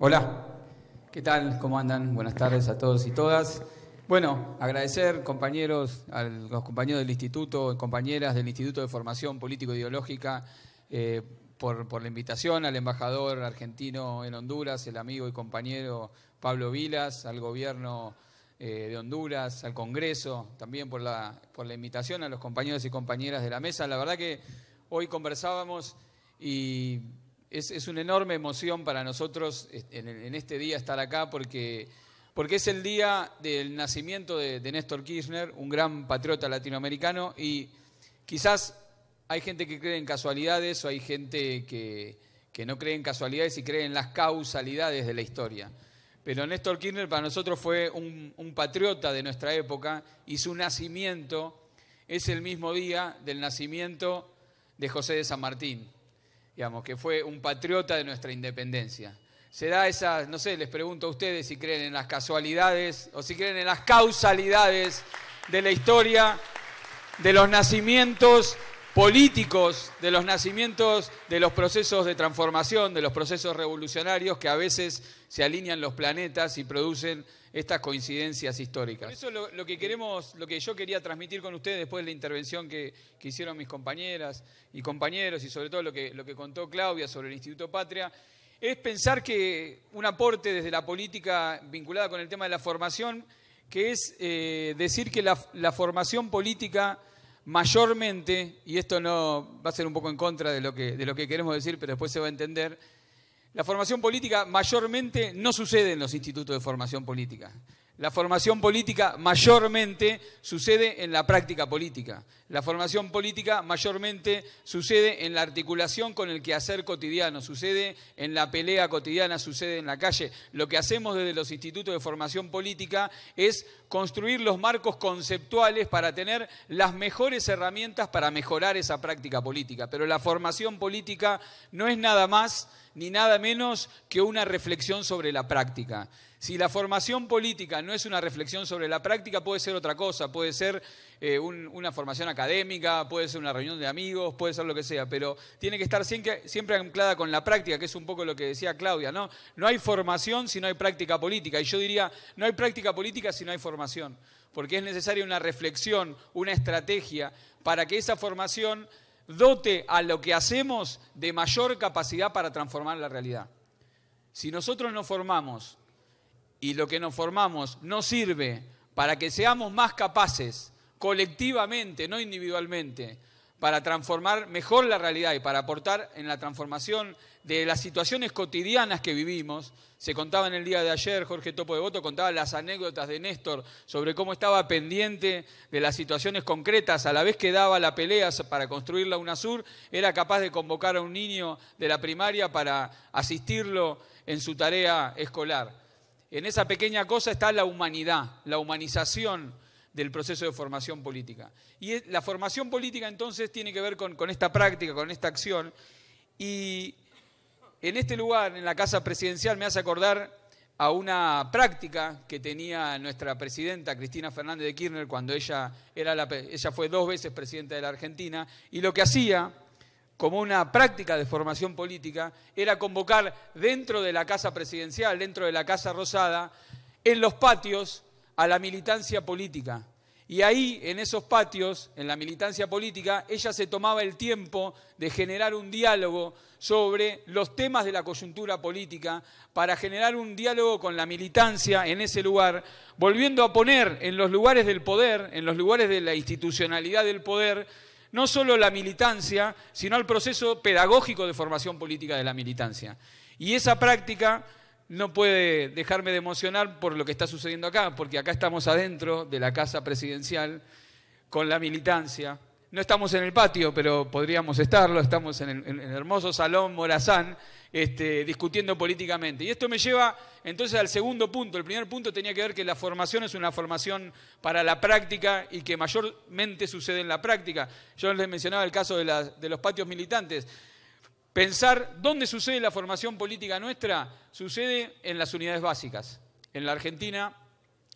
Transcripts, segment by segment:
Hola, ¿qué tal? ¿Cómo andan? Buenas tardes a todos y todas. Bueno, agradecer compañeros, a los compañeros del Instituto, compañeras del Instituto de Formación Político-Ideológica por la invitación, al embajador argentino en Honduras, el amigo y compañero Pablo Vilas, al gobierno de Honduras, al Congreso, también por la invitación a los compañeros y compañeras de la mesa. La verdad que hoy conversábamos y es una enorme emoción para nosotros en este día estar acá porque es el día del nacimiento de Néstor Kirchner, un gran patriota latinoamericano, y quizás hay gente que cree en casualidades o hay gente que no cree en casualidades y cree en las causalidades de la historia. Pero Néstor Kirchner para nosotros fue un patriota de nuestra época y su nacimiento es el mismo día del nacimiento de José de San Martín, digamos, que fue un patriota de nuestra independencia. Se da esa, no sé, les pregunto a ustedes si creen en las casualidades o si creen en las causalidades de la historia, de los nacimientos políticos, de los nacimientos de los procesos de transformación, de los procesos revolucionarios que a veces se alinean los planetas y producen estas coincidencias históricas. Eso es lo que yo quería transmitir con ustedes después de la intervención que hicieron mis compañeras y compañeros y sobre todo lo que contó Claudia sobre el Instituto Patria, es pensar que un aporte desde la política vinculada con el tema de la formación, que es decir que la formación política mayormente, y esto no va a ser un poco en contra de lo que queremos decir, pero después se va a entender, la formación política mayormente no sucede en los institutos de formación política. La formación política mayormente sucede en la práctica política. La formación política mayormente sucede en la articulación con el quehacer cotidiano, sucede en la pelea cotidiana, sucede en la calle. Lo que hacemos desde los institutos de formación política es construir los marcos conceptuales para tener las mejores herramientas para mejorar esa práctica política. Pero la formación política no es nada más ni nada menos que una reflexión sobre la práctica. Si la formación política no es una reflexión sobre la práctica, puede ser otra cosa, puede ser una formación académica, puede ser una reunión de amigos, puede ser lo que sea, pero tiene que estar siempre anclada con la práctica, que es un poco lo que decía Claudia, ¿no? No hay formación si no hay práctica política, y yo diría, no hay práctica política si no hay formación, porque es necesaria una reflexión, una estrategia, para que esa formación dote a lo que hacemos de mayor capacidad para transformar la realidad. Si nosotros nos formamos y lo que nos formamos no sirve para que seamos más capaces colectivamente, no individualmente, para transformar mejor la realidad y para aportar en la transformación de las situaciones cotidianas que vivimos. Se contaba en el día de ayer, Jorge Topo Devoto contaba las anécdotas de Néstor sobre cómo estaba pendiente de las situaciones concretas, a la vez que daba la pelea para construir la UNASUR, era capaz de convocar a un niño de la primaria para asistirlo en su tarea escolar. En esa pequeña cosa está la humanidad, la humanización del proceso de formación política. Y la formación política entonces tiene que ver con esta práctica, con esta acción. Y en este lugar, en la Casa Presidencial, me hace acordar a una práctica que tenía nuestra presidenta Cristina Fernández de Kirchner cuando ella fue 2 veces presidenta de la Argentina, y lo que hacía como una práctica de formación política, era convocar dentro de la Casa Presidencial, dentro de la Casa Rosada, en los patios, a la militancia política. Y ahí, en esos patios, en la militancia política, ella se tomaba el tiempo de generar un diálogo sobre los temas de la coyuntura política, para generar un diálogo con la militancia en ese lugar, volviendo a poner en los lugares del poder, en los lugares de la institucionalidad del poder, no solo la militancia, sino el proceso pedagógico de formación política de la militancia. Y esa práctica no puede dejarme de emocionar por lo que está sucediendo acá, porque acá estamos adentro de la Casa Presidencial con la militancia. No estamos en el patio, pero podríamos estarlo, estamos en el hermoso Salón Morazán, discutiendo políticamente. Y esto me lleva entonces al segundo punto. El primer punto tenía que ver que la formación es una formación para la práctica y que mayormente sucede en la práctica. Yo les mencionaba el caso de los patios militantes. Pensar dónde sucede la formación política nuestra, sucede en las unidades básicas. En la Argentina,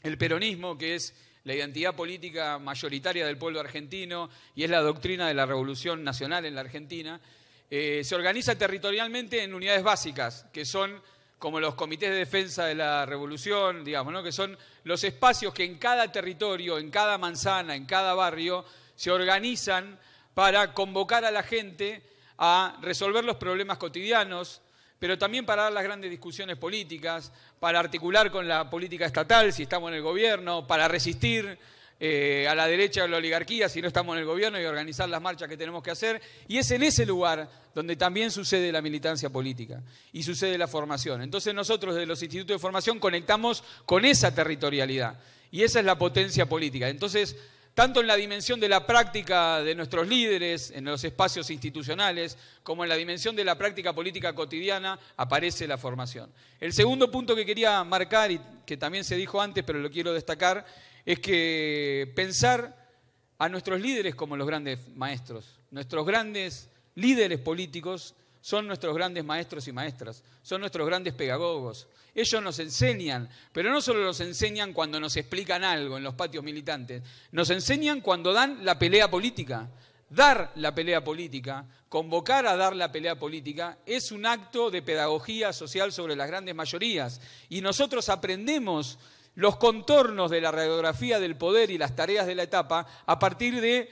el peronismo, que es la identidad política mayoritaria del pueblo argentino y es la doctrina de la Revolución Nacional en la Argentina, se organiza territorialmente en unidades básicas, que son como los comités de defensa de la revolución, digamos, ¿no? Que son los espacios que en cada territorio, en cada manzana, en cada barrio, se organizan para convocar a la gente a resolver los problemas cotidianos, pero también para dar las grandes discusiones políticas, para articular con la política estatal si estamos en el gobierno, para resistir a la derecha de la oligarquía si no estamos en el gobierno y organizar las marchas que tenemos que hacer. Y es en ese lugar donde también sucede la militancia política y sucede la formación. Entonces nosotros desde los institutos de formación conectamos con esa territorialidad y esa es la potencia política. Entonces, tanto en la dimensión de la práctica de nuestros líderes, en los espacios institucionales, como en la dimensión de la práctica política cotidiana, aparece la formación. El segundo punto que quería marcar, y que también se dijo antes, pero lo quiero destacar, es que pensar a nuestros líderes como los grandes maestros. Nuestros grandes líderes políticos son nuestros grandes maestros y maestras, son nuestros grandes pedagogos. Ellos nos enseñan, pero no solo nos enseñan cuando nos explican algo en los patios militantes, nos enseñan cuando dan la pelea política. Dar la pelea política, convocar a dar la pelea política, es un acto de pedagogía social sobre las grandes mayorías. Y nosotros aprendemos los contornos de la radiografía del poder y las tareas de la etapa a partir de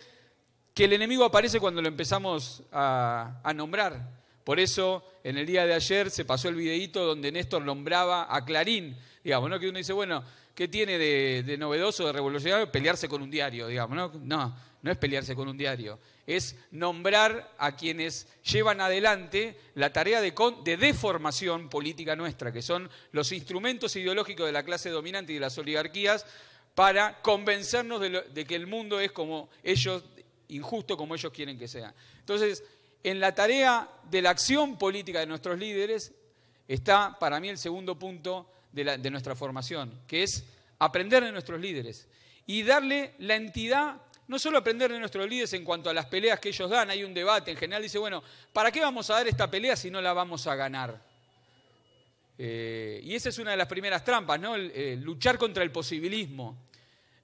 que el enemigo aparece cuando lo empezamos a nombrar. Por eso, en el día de ayer se pasó el videíto donde Néstor nombraba a Clarín, digamos, ¿no? Que uno dice, bueno, ¿qué tiene de novedoso, de revolucionario? Pelearse con un diario, digamos, ¿no? No es pelearse con un diario, es nombrar a quienes llevan adelante la tarea de deformación política nuestra, que son los instrumentos ideológicos de la clase dominante y de las oligarquías, para convencernos de que el mundo es como ellos, injusto como ellos quieren que sea. Entonces, en la tarea de la acción política de nuestros líderes está, para mí, el segundo punto de nuestra formación, que es aprender de nuestros líderes y darle la entidad, no solo aprender de nuestros líderes en cuanto a las peleas que ellos dan. Hay un debate, en general dice, bueno, ¿para qué vamos a dar esta pelea si no la vamos a ganar? Y esa es una de las primeras trampas, ¿no? Luchar contra el posibilismo.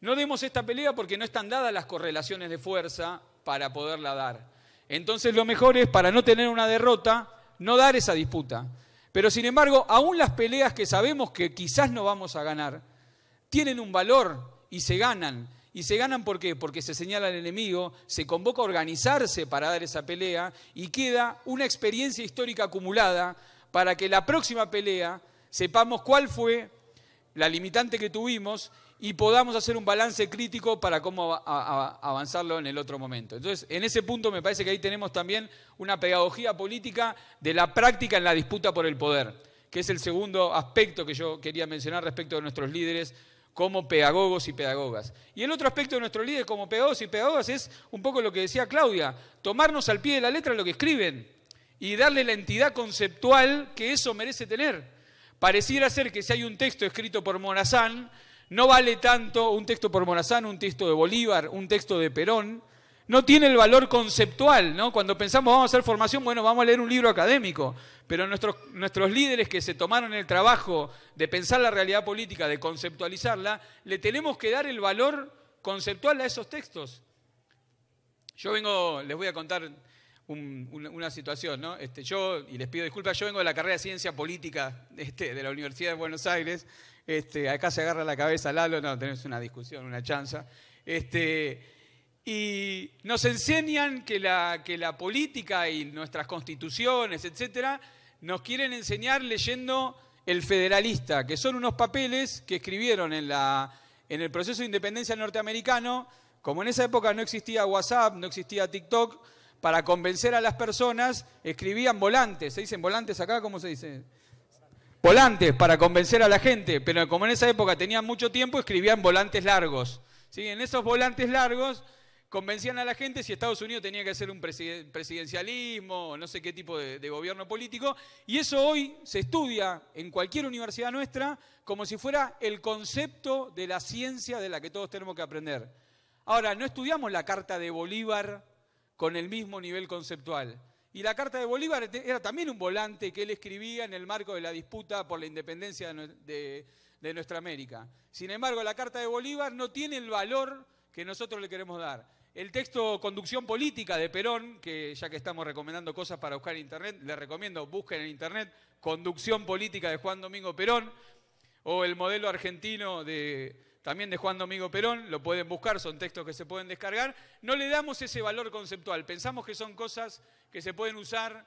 No demos esta pelea porque no están dadas las correlaciones de fuerza para poderla dar. Entonces lo mejor es, para no tener una derrota, no dar esa disputa. Pero sin embargo, aún las peleas que sabemos que quizás no vamos a ganar, tienen un valor y se ganan. ¿Y se ganan por qué? Porque se señala al enemigo, se convoca a organizarse para dar esa pelea y queda una experiencia histórica acumulada para que la próxima pelea sepamos cuál fue la limitante que tuvimos y podamos hacer un balance crítico para cómo avanzarlo en el otro momento. Entonces, en ese punto me parece que ahí tenemos también una pedagogía política de la práctica en la disputa por el poder, que es el segundo aspecto que yo quería mencionar respecto de nuestros líderes como pedagogos y pedagogas. Y el otro aspecto de nuestros líderes como pedagogos y pedagogas es un poco lo que decía Claudia, tomarnos al pie de la letra lo que escriben y darle la entidad conceptual que eso merece tener. Pareciera ser que si hay un texto escrito por Morazán, no vale tanto un texto por Morazán, un texto de Bolívar, un texto de Perón, no tiene el valor conceptual, ¿no? Cuando pensamos vamos a hacer formación, bueno, vamos a leer un libro académico, pero nuestros líderes que se tomaron el trabajo de pensar la realidad política, de conceptualizarla, le tenemos que dar el valor conceptual a esos textos. Les voy a contar una situación, ¿no? Y les pido disculpas, yo vengo de la carrera de Ciencia Política de la Universidad de Buenos Aires. Acá se agarra la cabeza Lalo, no, tenemos una discusión, una chanza. Y nos enseñan que la política y nuestras constituciones, etcétera, nos quieren enseñar leyendo El Federalista, que son unos papeles que escribieron en el proceso de independencia norteamericano. Como en esa época no existía WhatsApp, no existía TikTok, para convencer a las personas escribían volantes. ¿Se dicen volantes acá? ¿Cómo se dice? Volantes para convencer a la gente, pero como en esa época tenían mucho tiempo, escribían volantes largos. ¿Sí? En esos volantes largos convencían a la gente si Estados Unidos tenía que hacer un presidencialismo o no sé qué tipo de gobierno político, y eso hoy se estudia en cualquier universidad nuestra como si fuera el concepto de la ciencia de la que todos tenemos que aprender. Ahora, no estudiamos la Carta de Bolívar con el mismo nivel conceptual. Y la Carta de Bolívar era también un volante que él escribía en el marco de la disputa por la independencia de nuestra América. Sin embargo, la Carta de Bolívar no tiene el valor que nosotros le queremos dar. el texto Conducción Política de Perón, que ya que estamos recomendando cosas para buscar en Internet, les recomiendo, busquen en Internet Conducción Política de Juan Domingo Perón, o el modelo argentino también de Juan Domingo Perón, lo pueden buscar, son textos que se pueden descargar. No le damos ese valor conceptual, pensamos que son cosas que se pueden usar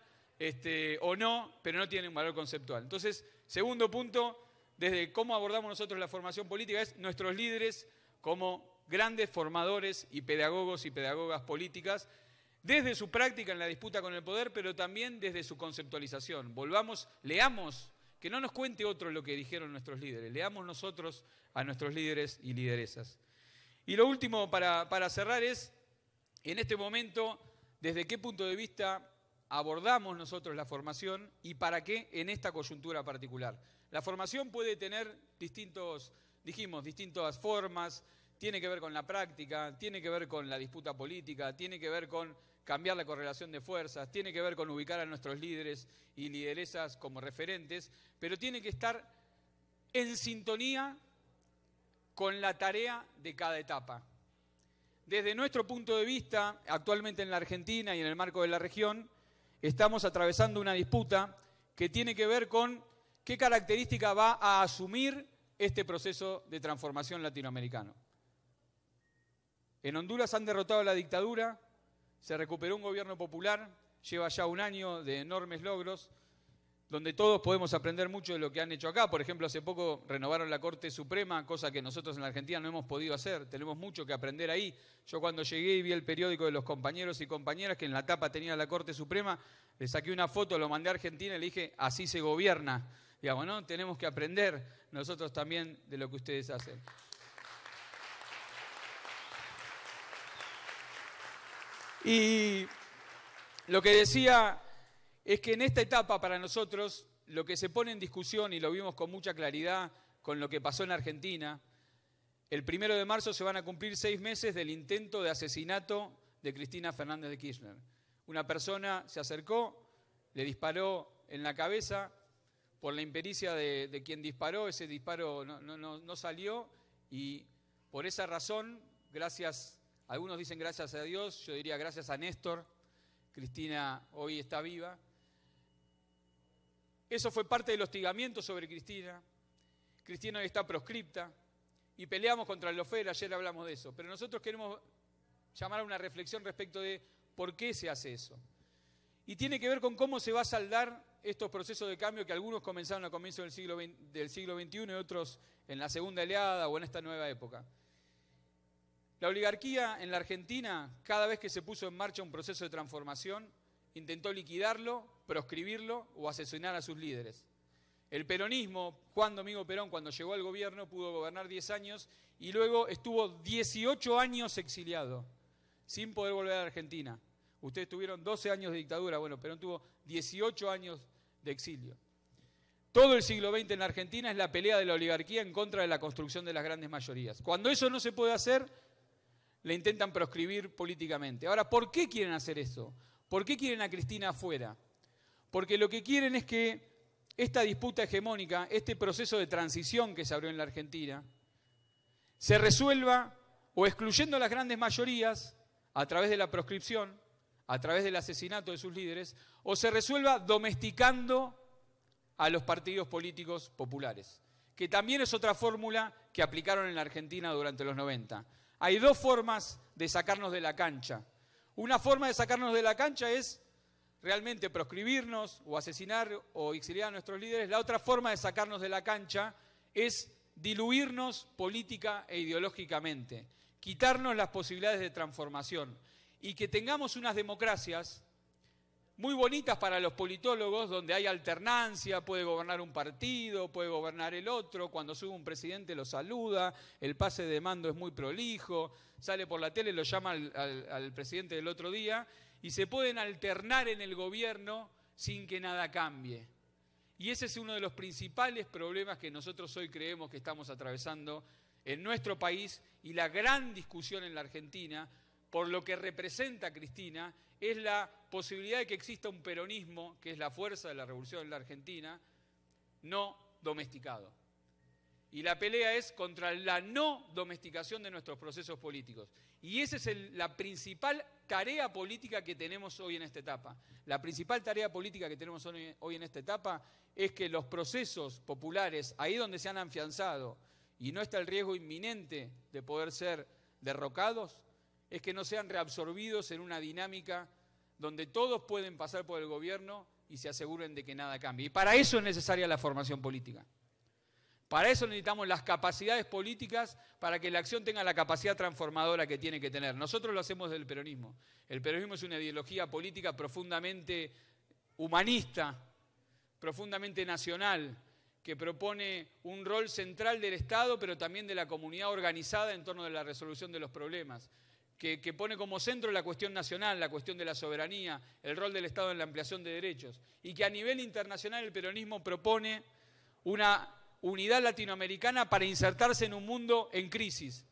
o no, pero no tienen un valor conceptual. Entonces, segundo punto, desde cómo abordamos nosotros la formación política, es nuestros líderes como grandes formadores y pedagogos y pedagogas políticas, desde su práctica en la disputa con el poder, pero también desde su conceptualización. Leamos, que no nos cuente otro lo que dijeron nuestros líderes, leamos nosotros a nuestros líderes y lideresas. Y lo último para cerrar es, en este momento, desde qué punto de vista abordamos nosotros la formación y para qué en esta coyuntura particular. La formación puede tener distintas formas, tiene que ver con la práctica, tiene que ver con la disputa política, tiene que ver con cambiar la correlación de fuerzas, tiene que ver con ubicar a nuestros líderes y lideresas como referentes, pero tiene que estar en sintonía con la tarea de cada etapa. Desde nuestro punto de vista, actualmente en la Argentina y en el marco de la región, estamos atravesando una disputa que tiene que ver con qué característica va a asumir este proceso de transformación latinoamericano. En Honduras han derrotado a la dictadura, se recuperó un gobierno popular, lleva ya un año de enormes logros, donde todos podemos aprender mucho de lo que han hecho acá. Por ejemplo, hace poco renovaron la Corte Suprema, cosa que nosotros en la Argentina no hemos podido hacer, tenemos mucho que aprender ahí. Yo cuando llegué y vi el periódico de los compañeros y compañeras que en la tapa tenía la Corte Suprema, le saqué una foto, lo mandé a Argentina y le dije, así se gobierna. Digamos, ¿no? Tenemos que aprender nosotros también de lo que ustedes hacen. Y lo que decía es que en esta etapa para nosotros lo que se pone en discusión, y lo vimos con mucha claridad con lo que pasó en Argentina, el 1 de marzo se van a cumplir 6 meses del intento de asesinato de Cristina Fernández de Kirchner. Una persona se acercó, le disparó en la cabeza, por la impericia de quien disparó, ese disparo no salió, y por esa razón, algunos dicen gracias a Dios, yo diría gracias a Néstor, Cristina hoy está viva. Eso fue parte del hostigamiento sobre Cristina. Cristina hoy está proscripta y peleamos contra el lawfare, ayer hablamos de eso. Pero nosotros queremos llamar a una reflexión respecto de por qué se hace eso. Y tiene que ver con cómo se va a saldar estos procesos de cambio que algunos comenzaron a comienzos del siglo XXI y otros en la segunda oleada o en esta nueva época. La oligarquía en la Argentina, cada vez que se puso en marcha un proceso de transformación, intentó liquidarlo, proscribirlo o asesinar a sus líderes. El peronismo, Juan Domingo Perón, cuando llegó al gobierno, pudo gobernar 10 años y luego estuvo 18 años exiliado, sin poder volver a la Argentina. Ustedes tuvieron 12 años de dictadura, bueno, Perón tuvo 18 años de exilio. Todo el siglo XX en la Argentina es la pelea de la oligarquía en contra de la construcción de las grandes mayorías. Cuando eso no se puede hacer, le intentan proscribir políticamente. Ahora, ¿por qué quieren hacer eso? ¿Por qué quieren a Cristina afuera? Porque lo que quieren es que esta disputa hegemónica, este proceso de transición que se abrió en la Argentina, se resuelva o excluyendo a las grandes mayorías a través de la proscripción, a través del asesinato de sus líderes, o se resuelva domesticando a los partidos políticos populares, que también es otra fórmula que aplicaron en la Argentina durante los 90. Hay dos formas de sacarnos de la cancha. Una forma de sacarnos de la cancha es realmente proscribirnos o asesinar o exiliar a nuestros líderes. La otra forma de sacarnos de la cancha es diluirnos política e ideológicamente, quitarnos las posibilidades de transformación y que tengamos unas democracias muy bonitas para los politólogos, donde hay alternancia, puede gobernar un partido, puede gobernar el otro, cuando sube un presidente lo saluda, el pase de mando es muy prolijo, sale por la tele, lo llama al presidente del otro día, y se pueden alternar en el gobierno sin que nada cambie. Y ese es uno de los principales problemas que nosotros hoy creemos que estamos atravesando en nuestro país, y la gran discusión en la Argentina, por lo que representa Cristina, es la posibilidad de que exista un peronismo, que es la fuerza de la revolución en la Argentina, no domesticado. Y la pelea es contra la no domesticación de nuestros procesos políticos. Y esa es la principal tarea política que tenemos hoy en esta etapa. La principal tarea política que tenemos hoy en esta etapa es que los procesos populares, ahí donde se han afianzado y no está el riesgo inminente de poder ser derrocados, es que no sean reabsorbidos en una dinámica donde todos pueden pasar por el gobierno y se aseguren de que nada cambie. Y para eso es necesaria la formación política. Para eso necesitamos las capacidades políticas para que la acción tenga la capacidad transformadora que tiene que tener. Nosotros lo hacemos del peronismo. El peronismo es una ideología política profundamente humanista, profundamente nacional, que propone un rol central del Estado, pero también de la comunidad organizada en torno de la resolución de los problemas, que pone como centro la cuestión nacional, la cuestión de la soberanía, el rol del Estado en la ampliación de derechos, y que a nivel internacional el peronismo propone una unidad latinoamericana para insertarse en un mundo en crisis.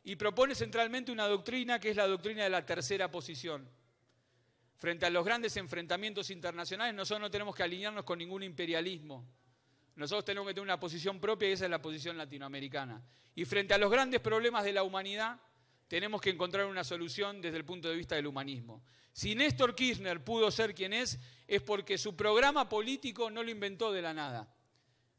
Y propone centralmente una doctrina que es la doctrina de la tercera posición. Frente a los grandes enfrentamientos internacionales, nosotros no tenemos que alinearnos con ningún imperialismo. Nosotros tenemos que tener una posición propia y esa es la posición latinoamericana. Y frente a los grandes problemas de la humanidad, tenemos que encontrar una solución desde el punto de vista del humanismo. Si Néstor Kirchner pudo ser quien es porque su programa político no lo inventó de la nada.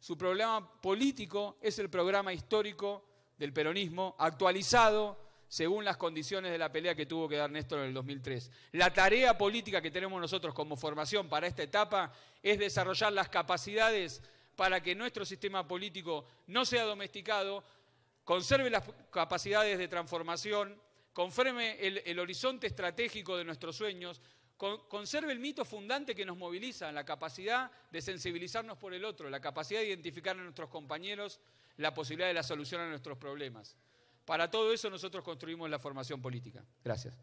Su programa político es el programa histórico del peronismo, actualizado según las condiciones de la pelea que tuvo que dar Néstor en el 2003. La tarea política que tenemos nosotros como formación para esta etapa es desarrollar las capacidades para que nuestro sistema político no sea domesticado, conserve las capacidades de transformación, conforme el horizonte estratégico de nuestros sueños, conserve el mito fundante que nos moviliza, la capacidad de sensibilizarnos por el otro, la capacidad de identificar a nuestros compañeros la posibilidad de la solución a nuestros problemas. Para todo eso nosotros construimos la formación política. Gracias.